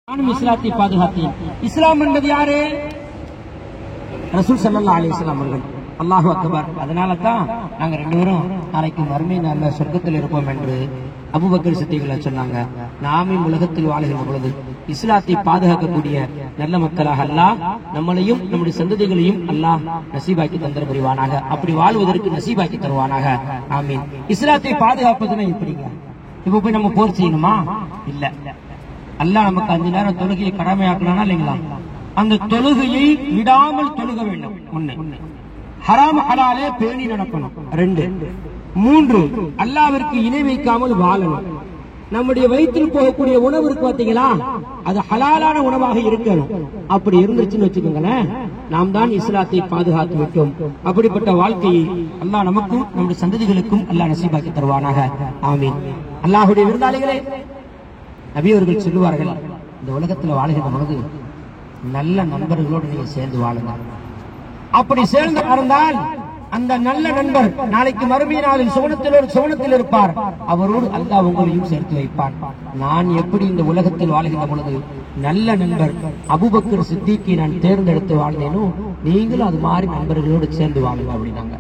நானும் இஸ்லாத்தை பாதுகாத்தேன். இஸ்லாம் என்பது யாரு? ரசூல் ஸல்லல்லாஹு அலைஹி வஸல்லம் அவர்கள். அல்லாஹு அக்பர். அதனால தான் நாங்க ரெண்டு பேரும் நாளைக்கு மறுமை நாள்ல சொர்க்கத்தில் இருப்போம் என்று அபூபக்கர் சித்திகள் சொன்னாங்க. நாமும் உலகத்தில் வாழுகிற பொழுது இஸ்லாத்தை பாதுகாக்கக்கூடிய நல்ல மக்களாக அல்லாஹ் நம்மளையும் நம்முடைய சந்ததிகளையும் அல்லாஹ் நசீபாக்கி தந்திர புரிவானாக. அப்படி வாழ்வதற்கு நசீபாக்கி தருவானாக. ஆமீன். இஸ்லாத்தை பாதுகாப்பதுன்னா எப்படிங்க? இப்ப போய் நம்ம போர் செய்யணுமா? இல்ல. அல்லாஹ் நமக்கு 5 நேரம் தொழுகையை கடமையாக்கலாம்னா இல்லைங்களா? அந்த தொழுகையை விடாமல் தொழுக வேண்டும். 1. ஹராம் ஹலாலே பேணி நடக்கணும். 2. 3. அல்லாஹ்விற்கு இணை வைக்காமல் வாழணும். நம்முடைய வயிற்றில் போகக்கூடிய உணவு இருக்கு பாத்தீங்களா, அது ஹலாலான உணவாக இருக்கணும். அப்படி இருந்துச்சுன்னு வச்சுக்கோங்களேன், நாம் தான் இஸ்லாத்தை பாதுகாத்து விட்டோம். அப்படிப்பட்ட வாழ்க்கையை அல்லாஹ் நமக்கும் நம்முடைய சந்ததிகளுக்கும் அல்லாஹ் நசீபாக்கி தருவானாக. ஆமீன். அல்லாஹ்வுடைய விருந்தாளிகளே, நபி அவர்கள் சொல்லுவார்கள், இந்த உலகத்தில் வாழ்கிற பொழுது நல்ல நண்பர்களோடு நீங்க சேர்ந்து வாழுங்க. அப்படி சேர்ந்து வாழ்ந்தால் அந்த நல்ல நண்பர் நாளைக்கு மறுமை நாளில் சுவனத்தில் இருப்பார். அவரோடு அல்லாஹ் உங்களையும் சேர்த்து வைப்பான். நான் எப்படி இந்த உலகத்தில் வாழ்கிற பொழுது நல்ல நண்பர் அபூபக்கர் சித்திக்கை நான் தேர்ந்தெடுத்து வாழ்ந்தேனோ, நீங்களும் அது மாதிரி நண்பர்களோடு சேர்ந்து வாழுங்க அப்படின்னாங்க.